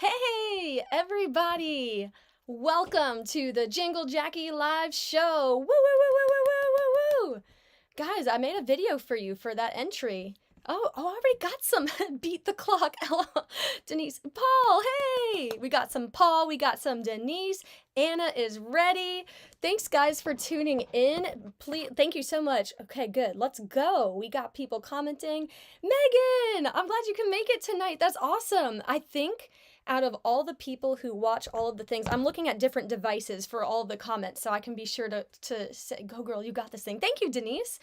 Hey, everybody! Welcome to the Jingle Jacqui live show. Woo, woo, woo, woo, woo, woo, woo, woo! Guys, I made a video for you for that entry. I already got some. Beat the clock. Denise, Paul, hey! We got some Paul, we got some Denise. Anna is ready. Thanks, guys, for tuning in. Please, thank you so much. Okay, good. Let's go. We got people commenting. Megan, I'm glad you can make it tonight. That's awesome. I think out of all the people who watch all of the things, I'm looking at different devices for all of the comments so I can be sure to say, go girl, you got this thing. Thank you, Denise.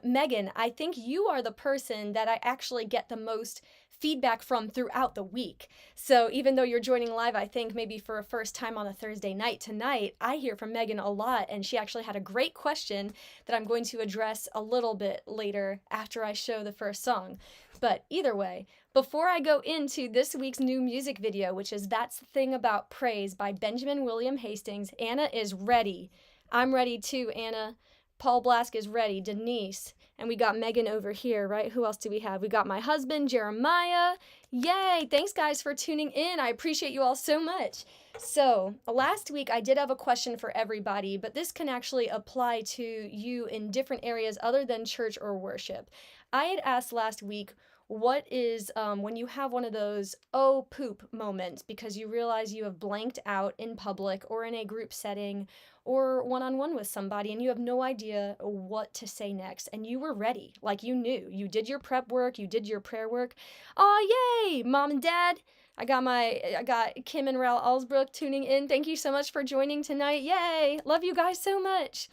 Megan, I think you are the person that I actually get the most feedback from throughout the week. So even though you're joining live, I think maybe for a first time on a Thursday night tonight, I hear from Megan a lot, and she actually had a great question that I'm going to address a little bit later after I show the first song. But either way, before I go into this week's new music video, which is That's the Thing About Praise by Benjamin William Hastings, Anna is ready. I'm ready too, Anna. Paul Blask is ready, Denise, and we got Megan over here, right? Who else do we have? We got my husband, Jeremiah. Yay! Thanks, guys, for tuning in. I appreciate you all so much. So, last week I did have a question for everybody, but this can actually apply to you in different areas other than church or worship. I had asked last week, what is when you have one of those oh poop moments because you realize you have blanked out in public or in a group setting or one-on-one with somebody and you have no idea what to say next, and you were ready, like you knew. You did your prep work, you did your prayer work. Oh, yay! Mom and Dad, I got Kim and Raul Alsbrook tuning in. Thank you so much for joining tonight. Yay! Love you guys so much.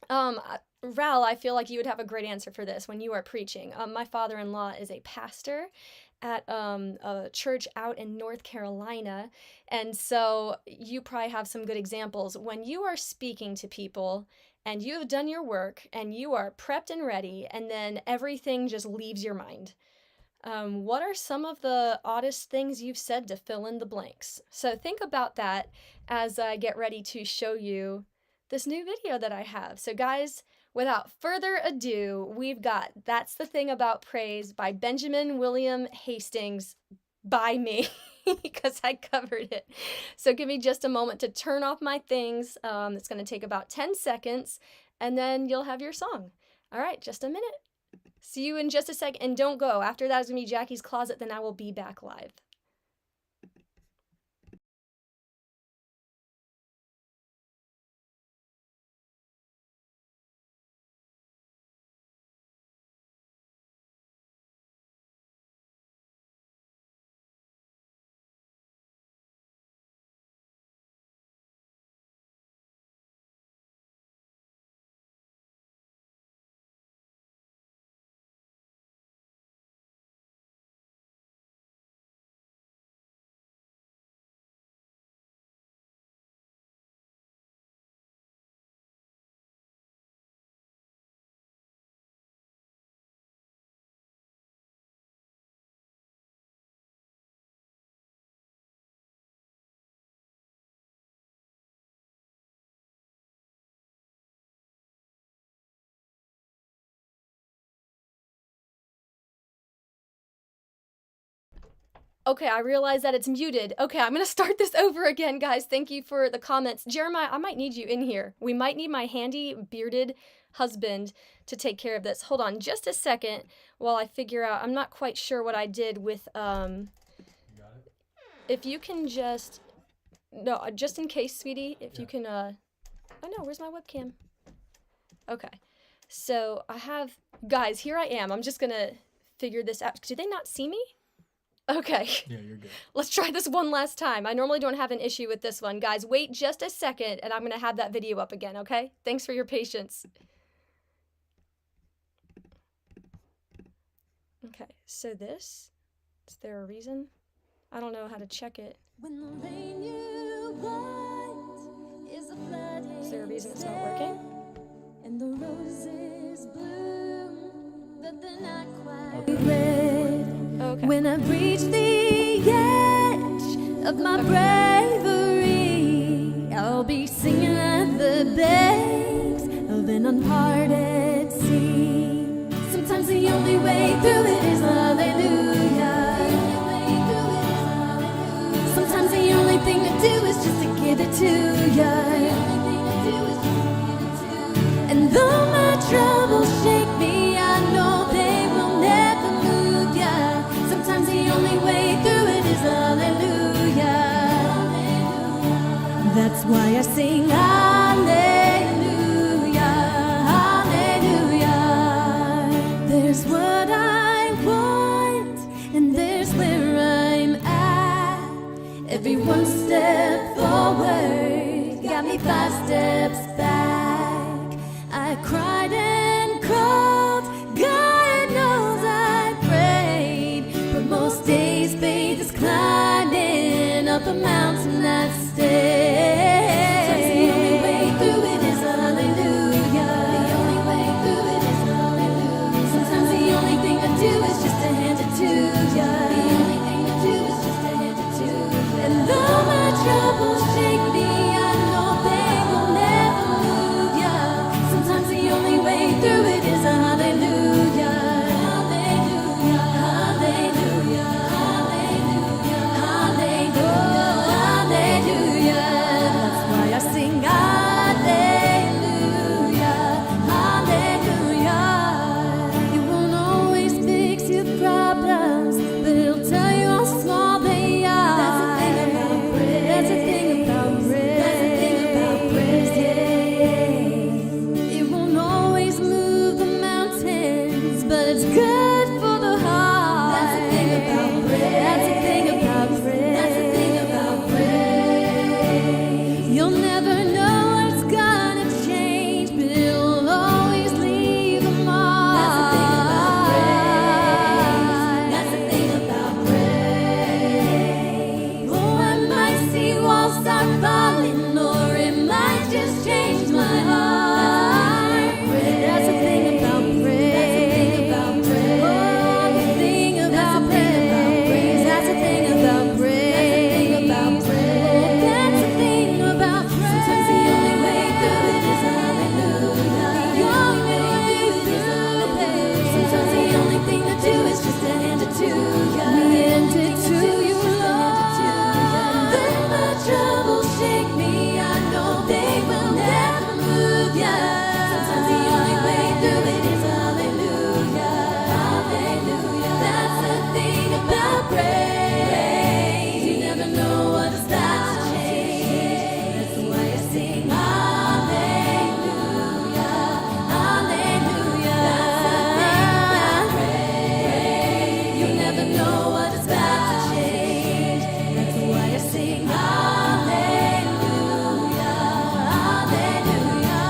Raul, I feel like you would have a great answer for this when you are preaching. My father-in-law is a pastor at a church out in North Carolina, and so you probably have some good examples. When you are speaking to people and you have done your work and you are prepped and ready, and then everything just leaves your mind. What are some of the oddest things you've said to fill in the blanks? So think about that as I get ready to show you this new video that I have. So guys, without further ado, we've got That's the Thing About Praise by Benjamin William Hastings, by me, because I covered it. So give me just a moment to turn off my things. It's going to take about 10 seconds, and then you'll have your song. All right, just a minute. See you in just a sec, and don't go. After that is going to be Jackie's Closet, then I will be back live. Okay, I realize that it's muted. Okay, I'm gonna start this over again, guys. Thank you for the comments. Jeremiah, I might need you in here. We might need my handy bearded husband to take care of this. Hold on just a second while I figure out. I'm not quite sure what I did with, You got it? if you can just, no, just in case, sweetie, if you can, oh no, where's my webcam? Okay, so I have, guys, here I am. I'm just gonna figure this out. Did they not see me? Okay. Yeah, you're good. Let's try this one last time. I normally don't have an issue with this one. Guys, wait just a second and I'm going to have that video up again, okay? Thanks for your patience. Okay, so this, is there a reason? I don't know how to check it. When the rain you want is a flooding. Is there a reason it's not working? And the roses bloom, but they're not quite Okay. red. Okay. When I reach the edge of my bravery, I'll be singing at the banks of an unparted sea. Sometimes the only way through it is hallelujah. it to ya. And though my troubles shake me, I know they will never move ya. Sometimes the only way through it is hallelujah. That's why I sing hallelujah, hallelujah. There's what I want, and there's where I'm at. Every one step forward got me 5 steps back. I cried and crawled, God knows I prayed, but most days faith is climbing up a mountain that stays. Sometimes the only way through it is hallelujah. The only way through it is hallelujah. Sometimes the only thing to do is just to hand it to ya. The only thing to do is just to hand it to ya. And though my troubles shake me, I know they will never move ya. Sometimes the only way through it is hallelujah. Hallelujah, hallelujah, hallelujah, hallelujah, hallelujah. That's why I sing hallelujah, hallelujah. It won't always fix your problems, but it'll tell you how small they are. That's the thing about praise. That's the thing about praise. That's the thing about praise, yeah. It won't always move the mountains, but it's good for the heart. That's the thing about praise. That's the thing about praise. That's the thing about praise. You'll never know what's gonna change, but it'll always leave a mark. That's the thing about praise. That's the thing about praise. Oh, I might see walls start falling, or it might just change my heart. That's the thing about praise. That's the thing about praise. Oh, the thing about praise. That's the thing about praise. That's the thing about praise. Sometimes the only way through it is hallelujah. The only way through it. Sometimes the only thing to do is just to hand it to ya. We hand it to you, Lord. Though my troubles shake me, I know they will never move ya. Sometimes the only way through it is hallelujah, hallelujah. That's the thing about praise. You never know what is about to change. That's why I sing hallelujah, hallelujah. That's the thing about praise. You never know what is about to change. That's why I sing hallelujah, hallelujah.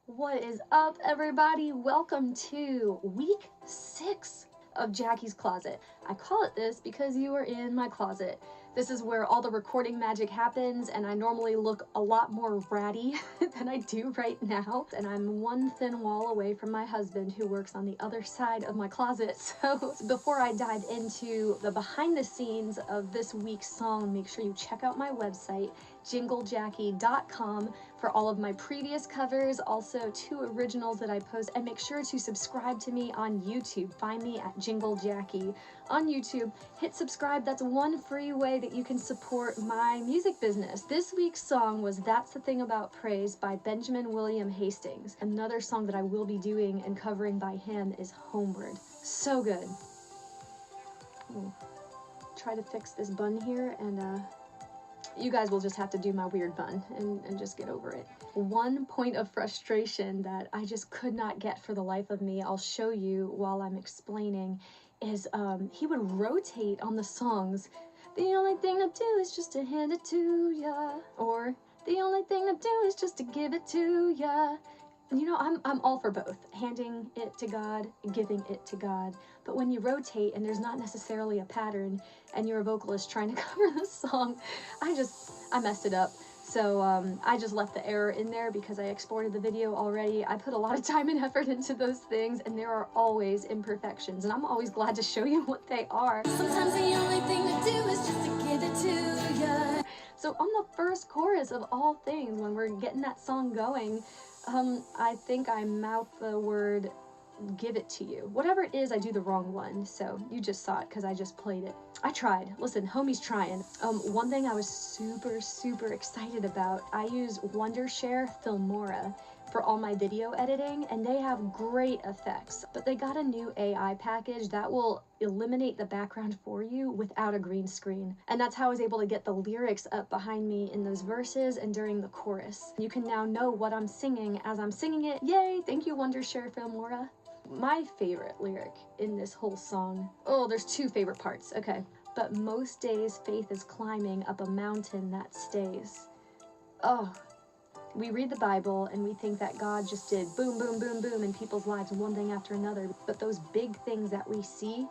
What is up, everybody? Welcome to week 6 of Jacquie's Closet. I call it this because you are in my closet. This is where all the recording magic happens, and I normally look a lot more ratty than I do right now. And I'm one thin wall away from my husband, who works on the other side of my closet. So before I dive into the behind the scenes of this week's song, make sure you check out my website, jinglejacqui.com, for all of my previous covers, also 2 originals that I post, and make sure to subscribe to me on YouTube. Find me at Jingle Jacqui on YouTube. Hit subscribe. That's one free way that you can support my music business. This week's song was That's the Thing About Praise by Benjamin William Hastings. Another song that I will be doing and covering by him is Homeward. So good. Ooh. Try to fix this bun here, and you guys will just have to do my weird bun and just get over it. One point of frustration that I just could not get for the life of me, I'll show you while I'm explaining, is he would rotate on the songs. The only thing to do is just to hand it to ya, or the only thing to do is just to give it to ya. You know, I'm all for both, handing it to God, giving it to God. But when you rotate and there's not necessarily a pattern, and you're a vocalist trying to cover the song, I messed it up. So I just left the error in there because I exported the video already. I put a lot of time and effort into those things, and there are always imperfections, and I'm always glad to show you what they are. Sometimes the only thing to do is just to give it to ya. So on the first chorus of all things, when we're getting that song going, I think I mouth the word give it to you. Whatever it is, I do the wrong one, so you just saw it because I just played it. I tried. Listen, homie's trying. One thing I was super excited about, I use Wondershare Filmora for all my video editing, and they have great effects, but they got a new AI package that will eliminate the background for you without a green screen. And that's how I was able to get the lyrics up behind me in those verses and during the chorus. You can now know what I'm singing as I'm singing it. Yay! Thank you, Wondershare Filmora. My favorite lyric in this whole song, oh, there's two favorite parts, okay. But most days faith is climbing up a mountain that stays. Oh, we read the Bible and we think that God just did boom, boom, boom, boom in people's lives, one thing after another. But those big things that we see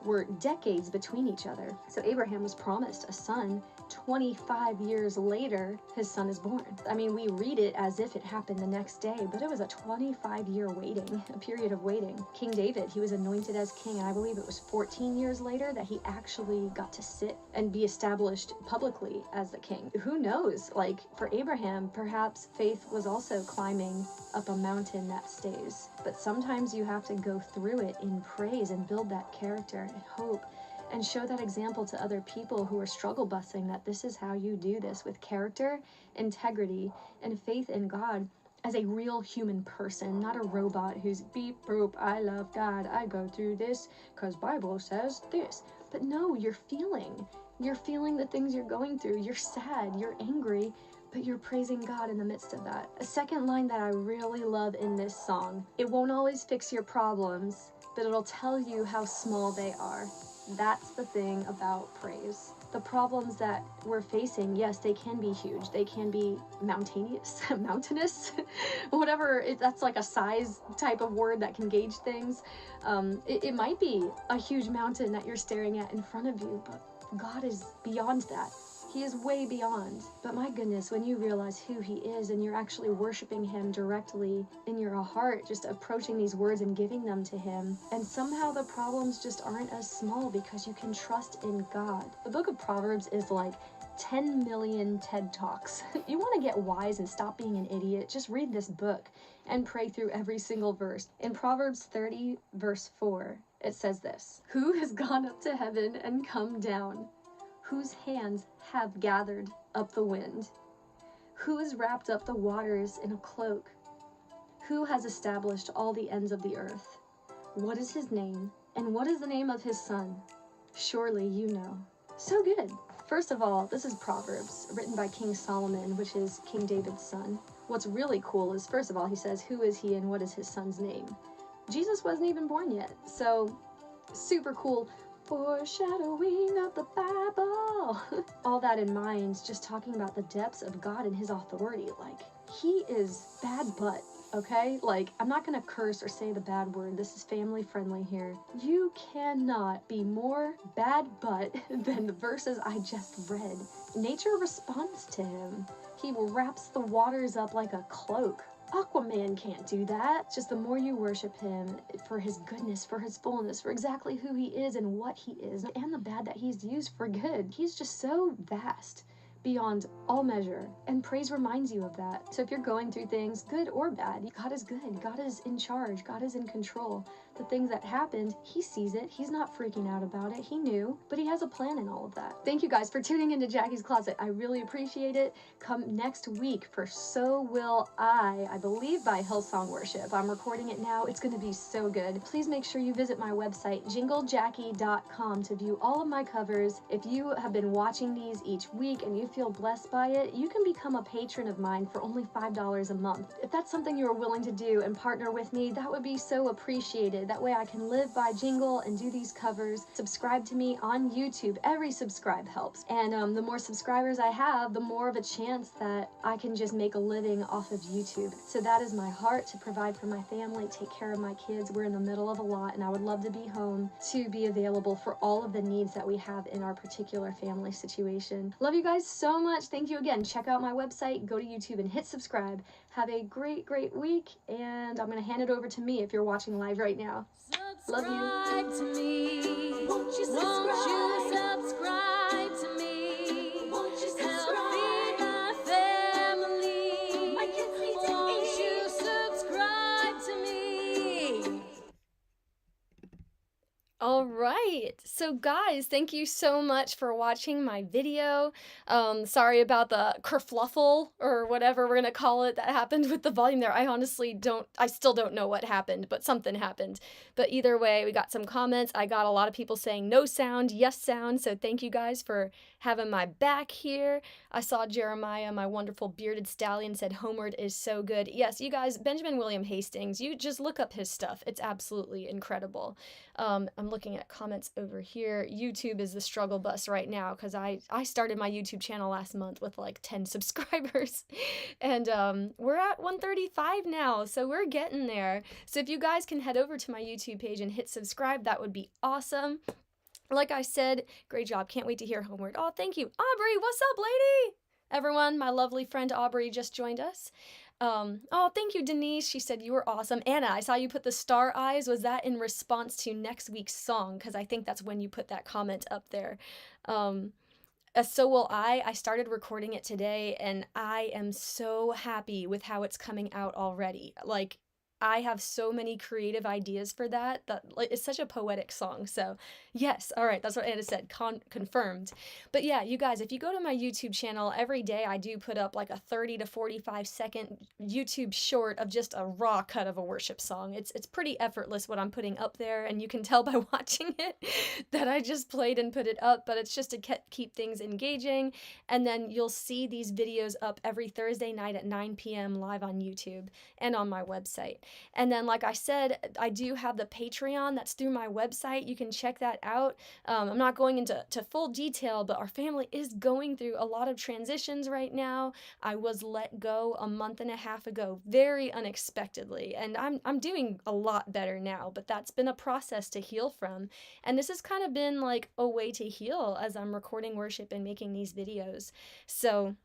were decades between each other. So Abraham was promised a son. 25 years later, his son is born. I mean, we read it as if it happened the next day, but it was a 25-year waiting, a period of waiting. King David, he was anointed as king, and I believe it was 14 years later that he actually got to sit and be established publicly as the king. Who knows? Like, for Abraham, perhaps faith was also climbing up a mountain that stays. But sometimes you have to go through it in praise and build that character and hope, and show that example to other people who are struggle busing, that this is how you do this with character, integrity, and faith in God as a real human person, not a robot who's beep, boop, I love God, I go through this because Bible says this. But no, you're feeling the things you're going through. You're sad, you're angry, but you're praising God in the midst of that. A second line that I really love in this song, it won't always fix your problems, but it'll tell you how small they are. That's the thing about praise. The problems that we're facing, yes, they can be huge. They can be mountainous, whatever. That's like a size type of word that can gauge things. It might be a huge mountain that you're staring at in front of you, but God is beyond that. He is way beyond. But my goodness, when you realize who he is and you're actually worshiping him directly in your heart, just approaching these words and giving them to him, and somehow the problems just aren't as small because you can trust in God. The book of Proverbs is like 10 million TED Talks. You want to get wise and stop being an idiot, just read this book and pray through every single verse. In Proverbs 30 verse 4, it says this: "Who has gone up to heaven and come down? Whose hands have gathered up the wind? Who has wrapped up the waters in a cloak? Who has established all the ends of the earth? What is his name? And what is the name of his son? Surely you know." So good. First of all, this is Proverbs, written by King Solomon, which is King David's son. What's really cool is, first of all, he says, who is he and what is his son's name? Jesus wasn't even born yet, so super cool. Foreshadowing of the Bible. All that in mind, just talking about the depths of God and his authority. Like, he is bad butt, okay? Like, I'm not gonna curse or say the bad word. This is family friendly here. You cannot be more bad butt than the verses I just read. Nature responds to him. He wraps the waters up like a cloak. Aquaman can't do that. Just the more you worship him for his goodness, for his fullness, for exactly who he is and what he is, and the bad that he's used for good. He's just so vast, beyond all measure, and praise reminds you of that. So if you're going through things, good or bad, God is good. God is in charge. God is in control. The things that happened, he sees it. He's not freaking out about it. He knew, but he has a plan in all of that. Thank you guys for tuning into Jacqui's Closet. I really appreciate it. Come next week for So Will I believe by Hillsong Worship. I'm recording it now. It's going to be so good. Please make sure you visit my website, jinglejacqui.com, to view all of my covers. If you have been watching these each week and you feel blessed by it, you can become a patron of mine for only $5 a month. If that's something you are willing to do and partner with me, that would be so appreciated. That way I can live by Jingle and do these covers. Subscribe to me on YouTube. Every subscribe helps. And the more subscribers I have, the more of a chance that I can just make a living off of YouTube. So that is my heart, to provide for my family, take care of my kids. We're in the middle of a lot, and I would love to be home to be available for all of the needs that we have in our particular family situation. Love you guys so much. Thank you again. Check out my website, go to YouTube and hit subscribe. Have a great, great week, and I'm going to hand it over to me if you're watching live right now. Love you. Subscribe to me. Won't you subscribe? Won't you subscribe to me? Won't you subscribe? Help feed my family. My kids need to eat. Won't you subscribe to me? All right. So guys, thank you so much for watching my video. Sorry about the kerfluffle or whatever we're gonna call it that happened with the volume there. I still don't know what happened, but something happened. But either way, we got some comments. I got a lot of people saying no sound, yes sound. So thank you guys for having my back here. I saw Jeremiah, my wonderful bearded stallion, said Homeward is so good. Yes, you guys, Benjamin William Hastings, you just look up his stuff. It's absolutely incredible. I'm looking at comments over here. YouTube is the struggle bus right now because I started my YouTube channel last month with like 10 subscribers. And we're at 135 now, so we're getting there. So if you guys can head over to my YouTube page and hit subscribe, that would be awesome. Like I said, great job. Can't wait to hear Homeward. Oh, thank you. Aubrey, what's up, lady? Everyone, my lovely friend Aubrey just joined us. Oh, thank you, Denise. She said you were awesome. Anna, I saw you put the star eyes. Was that in response to next week's song? Because I think that's when you put that comment up there. So will I. I started recording it today, and I am so happy with how it's coming out already. Like, I have so many creative ideas for that like it's such a poetic song. So yes, all right, that's what Anna said. Confirmed. But yeah, you guys, if you go to my YouTube channel every day, I do put up like a 30 to 45 second YouTube short of just a raw cut of a worship song. It's pretty effortless what I'm putting up there, and you can tell by watching it that I just played and put it up. But it's just to keep things engaging. And then you'll see these videos up every Thursday night at 9 p.m. live on YouTube and on my website. And then, like I said, I do have the Patreon that's through my website. You can check that out. I'm not going into full detail, but our family is going through a lot of transitions right now. I was let go a month and a half ago, very unexpectedly, and I'm doing a lot better now, but that's been a process to heal from. And this has kind of been like a way to heal as I'm recording worship and making these videos. So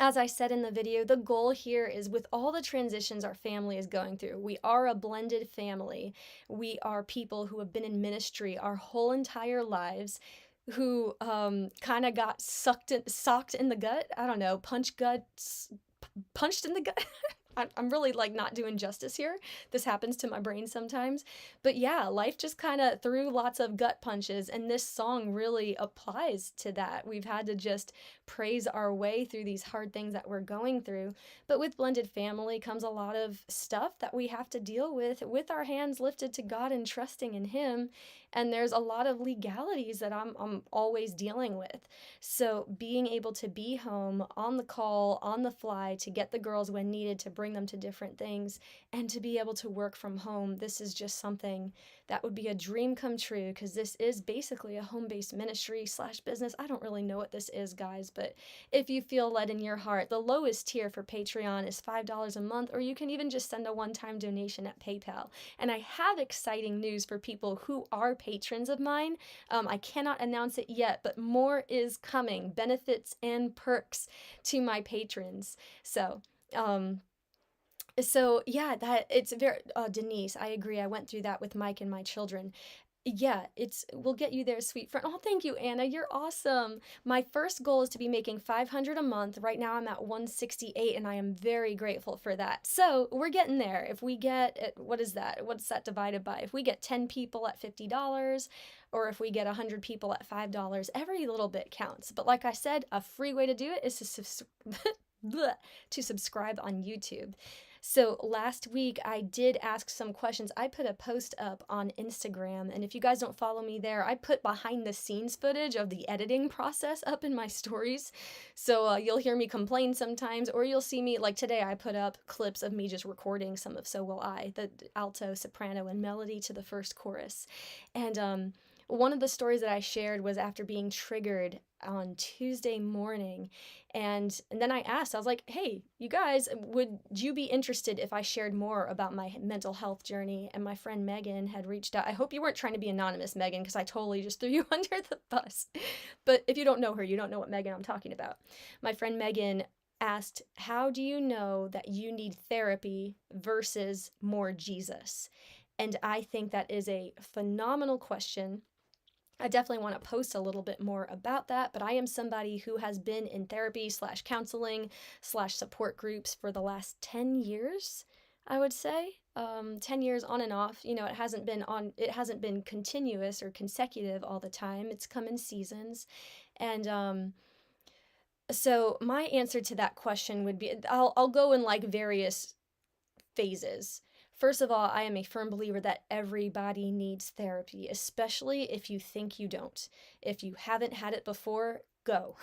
as I said in the video, the goal here is with all the transitions our family is going through, we are a blended family. We are people who have been in ministry our whole entire lives, who kind of got socked in the gut. I don't know, punched in the gut. I'm really like not doing justice here. This happens to my brain sometimes. But yeah, life just kind of threw lots of gut punches, and this song really applies to that. We've had to just praise our way through these hard things that we're going through. But with blended family comes a lot of stuff that we have to deal with our hands lifted to God and trusting in Him. And there's a lot of legalities that I'm always dealing with. So being able to be home on the call, on the fly, to get the girls when needed, to bring them to different things, and to be able to work from home, this is just something that would be a dream come true, because this is basically a home-based ministry / business. I don't really know what this is, guys, but if you feel led in your heart, the lowest tier for Patreon is $5 a month, or you can even just send a one-time donation at PayPal. And I have exciting news for people who are patrons of mine. I cannot announce it yet, but more is coming, benefits and perks to my patrons. So yeah, that it's very Denise, I agree. I went through that with Mike and my children. Yeah, we'll get you there, sweet friend. Oh, thank you, Anna. You're awesome. My first goal is to be making $500 a month. Right now I'm at 168, and I am very grateful for that. So we're getting there. If we get, what is that? What's that divided by? If we get 10 people at $50, or if we get 100 people at $5, every little bit counts. But like I said, a free way to do it is to subscribe on YouTube. So last week I did ask some questions. I put a post up on Instagram, and if you guys don't follow me there, I put behind the scenes footage of the editing process up in my stories. So you'll hear me complain sometimes, or you'll see me, like today I put up clips of me just recording some of So Will I, the alto, soprano, and melody to the first chorus. And one of the stories that I shared was after being triggered on Tuesday morning. And then I asked, I was like, hey, you guys, would you be interested if I shared more about my mental health journey? And my friend Megan had reached out. I hope you weren't trying to be anonymous, Megan, because I totally just threw you under the bus. But if you don't know her, you don't know what Megan I'm talking about. My friend Megan asked, how do you know that you need therapy versus more Jesus? And I think that is a phenomenal question. I definitely want to post a little bit more about that, but I am somebody who has been in therapy / counseling / support groups for the last 10 years. I would say. 10 years on and off. It hasn't been continuous or consecutive all the time. It's come in seasons. And so my answer to that question would be I'll go in like various phases. First of all, I am a firm believer that everybody needs therapy, especially if you think you don't. If you haven't had it before, go.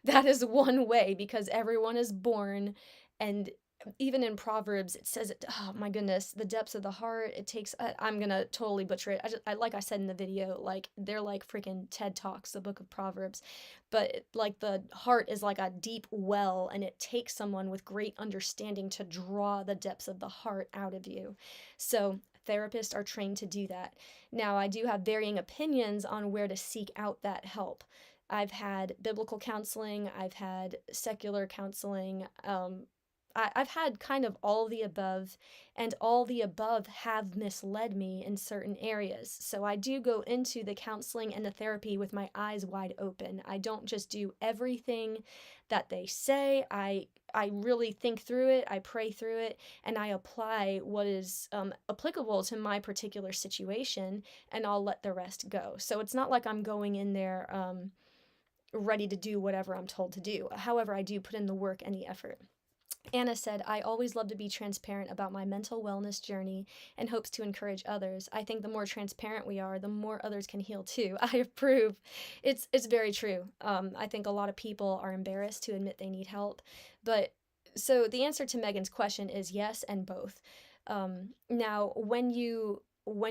That is one way because everyone is born, and even in Proverbs it says it, oh my goodness, the depths of the heart, it takes I'm going to totally butcher it. Like I said in the video, like they're like freaking TED Talks, the book of Proverbs. But like the heart is like a deep well, and it takes someone with great understanding to draw the depths of the heart out of you. So therapists are trained to do that. Now, I do have varying opinions on where to seek out that help. I've had biblical counseling, I've had secular counseling, I've had kind of all the above, and all the above have misled me in certain areas. So I do go into the counseling and the therapy with my eyes wide open. I don't just do everything that they say. I really think through it, I pray through it, and I apply what is applicable to my particular situation, and I'll let the rest go. So it's not like I'm going in there ready to do whatever I'm told to do. However, I do put in the work and the effort. Anna said, I always love to be transparent about my mental wellness journey and hopes to encourage others. I think the more transparent we are, the more others can heal too. I approve. It's very true. I think a lot of people are embarrassed to admit they need help. But so the answer to Megan's question is yes and both. Now, when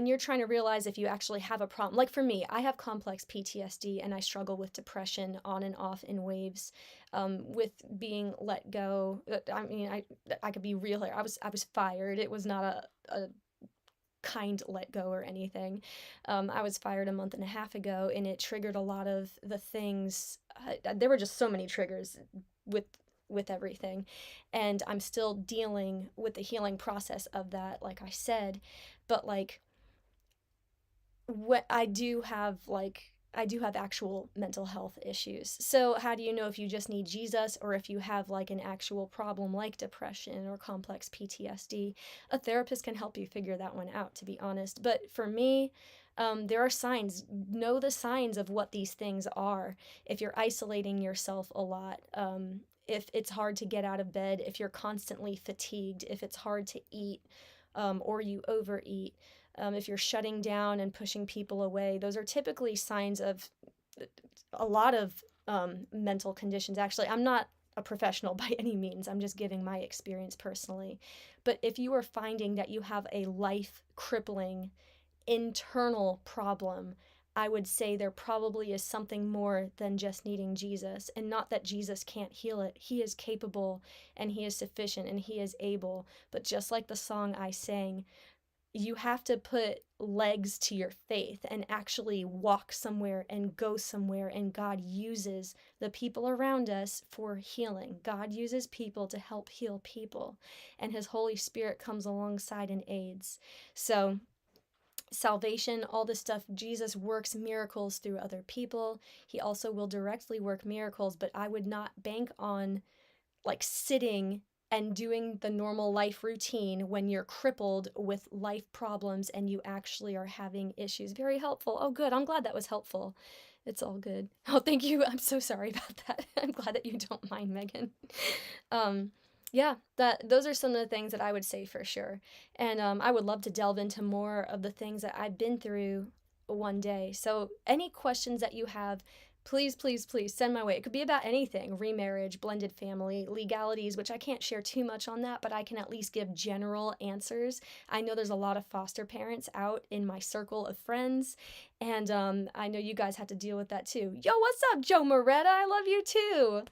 you're trying to realize if you actually have a problem, like for me, I have complex PTSD and I struggle with depression on and off in waves, with being let go. I mean, I could be real here. I was fired. It was not a kind let go or anything. I was fired a month and a half ago, and it triggered a lot of the things. There were just so many triggers with everything, and I'm still dealing with the healing process of that, like I said. But like what I do have actual mental health issues. So how do you know if you just need Jesus or if you have like an actual problem like depression or complex PTSD? A therapist can help you figure that one out, to be honest. But for me, there are signs. Know the signs of what these things are. If you're isolating yourself a lot, if it's hard to get out of bed, if you're constantly fatigued, if it's hard to eat, or you overeat, if you're shutting down and pushing people away, those are typically signs of a lot of mental conditions. Actually, I'm not a professional by any means. I'm just giving my experience personally. But if you are finding that you have a life crippling internal problem, I would say there probably is something more than just needing Jesus. And not that Jesus can't heal it. He is capable and he is sufficient and he is able. But just like the song I sang, you have to put legs to your faith and actually walk somewhere and go somewhere. And God uses the people around us for healing. God uses people to help heal people. And his Holy Spirit comes alongside and aids. So salvation, all this stuff, Jesus works miracles through other people. He also will directly work miracles, but I would not bank on like sitting and doing the normal life routine when you're crippled with life problems and you actually are having issues. Very helpful. Oh, good. I'm glad that was helpful. It's all good. Oh, thank you. I'm so sorry about that. I'm glad that you don't mind, Megan. Yeah, those are some of the things that I would say for sure. And I would love to delve into more of the things that I've been through one day. So any questions that you have, please, please, please send my way. It could be about anything: remarriage, blended family, legalities, which I can't share too much on that, but I can at least give general answers. I know there's a lot of foster parents out in my circle of friends, and I know you guys have to deal with that too. Yo, what's up, Joe Moretta? I love you too.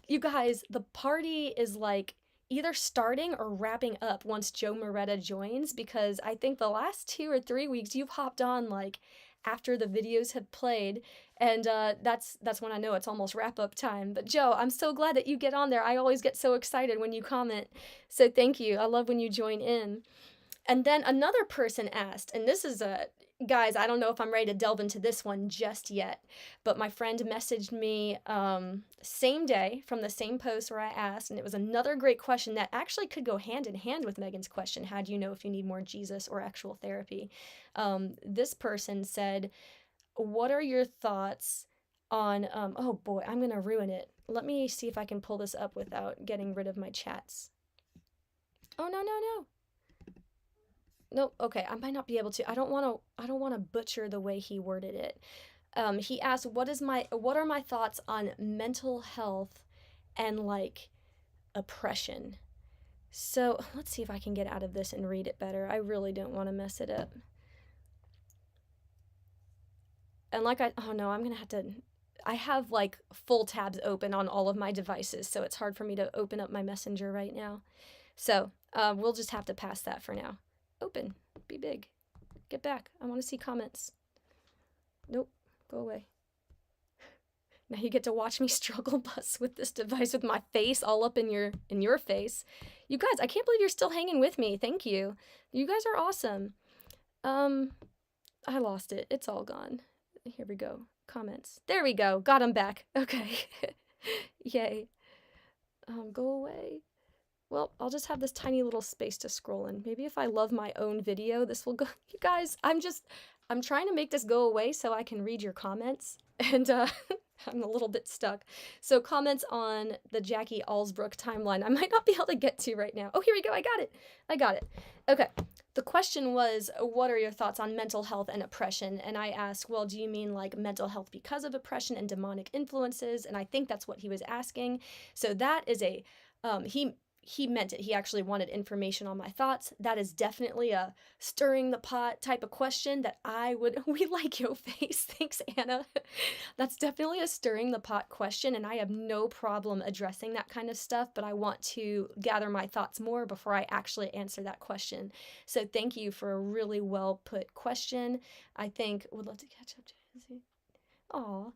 You guys, the party is like either starting or wrapping up once Joe Moretta joins, because I think the last 2 or 3 weeks you've hopped on like after the videos have played, and that's when I know it's almost wrap up time. But Joe, I'm so glad that you get on there. I always get so excited when you comment, so thank you. I love when you join in. And then another person asked, and this is guys, I don't know if I'm ready to delve into this one just yet, but my friend messaged me same day from the same post where I asked, and it was another great question that actually could go hand in hand with Megan's question. How do you know if you need more Jesus or actual therapy? This person said, what are your thoughts on, oh boy, I'm going to ruin it. Let me see if I can pull this up without getting rid of my chats. Oh, no. Nope. Okay, I might not be able to. I don't want to butcher the way he worded it. He asked, what are my thoughts on mental health and like oppression? So let's see if I can get out of this and read it better. I really don't want to mess it up. And oh no, I'm gonna have to. I have like full tabs open on all of my devices, so it's hard for me to open up my messenger right now. So we'll just have to pass that for now. Open, be big, get back. I want to see comments. Nope, go away. Now you get to watch me struggle bus with this device with my face all up in your face. You guys, I can't believe you're still hanging with me. Thank you. You guys are awesome. I lost it. It's all gone. Here we go. Comments. There we go. Got them back. Okay. Yay. Go away. Well, I'll just have this tiny little space to scroll in. Maybe if I love my own video, this will go. You guys, I'm trying to make this go away so I can read your comments. And I'm a little bit stuck. So comments on the Jacqui Allsbrook timeline I might not be able to get to right now. Oh, here we go. I got it. Okay. The question was, what are your thoughts on mental health and oppression? And I asked, well, do you mean like mental health because of oppression and demonic influences? And I think that's what he was asking. So that is he meant it. He actually wanted information on my thoughts. That is definitely a stirring the pot type of question that we like your face. Thanks, Anna. That's definitely a stirring the pot question, and I have no problem addressing that kind of stuff, but I want to gather my thoughts more before I actually answer that question. So thank you for a really well put question. I think would love to catch up to Izzy. Aw.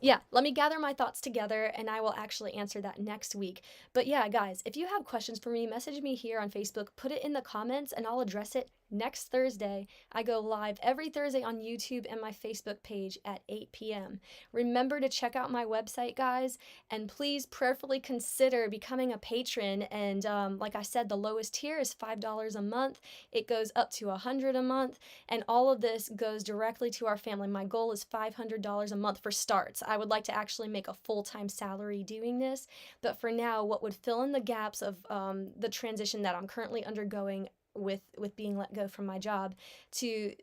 Yeah, let me gather my thoughts together and I will actually answer that next week. But yeah, guys, if you have questions for me, message me here on Facebook, put it in the comments and I'll address it next Thursday. I go live every Thursday on YouTube and my Facebook page at 8 p.m. Remember to check out my website, guys, and please prayerfully consider becoming a patron. And like I said, the lowest tier is $5 a month. It goes up to $100 a month, and all of this goes directly to our family. My goal is $500 a month for starts. I would like to actually make a full-time salary doing this, but for now, what would fill in the gaps of the transition that I'm currently undergoing with being let go from my job to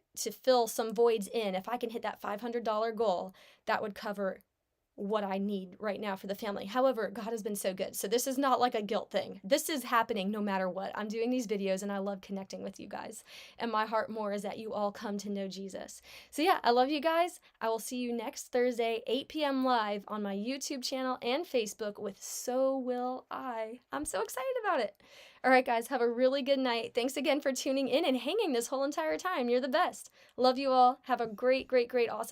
fill some voids in. If I can hit that $500 goal, that would cover what I need right now for the family. However, God has been so good. So this is not like a guilt thing. This is happening no matter what. I'm doing these videos and I love connecting with you guys. And my heart more is that you all come to know Jesus. So yeah, I love you guys. I will see you next Thursday, 8 p.m. live on my YouTube channel and Facebook with So Will I. I'm so excited about it. All right, guys, have a really good night. Thanks again for tuning in and hanging this whole entire time. You're the best. Love you all. Have a great, great, great, awesome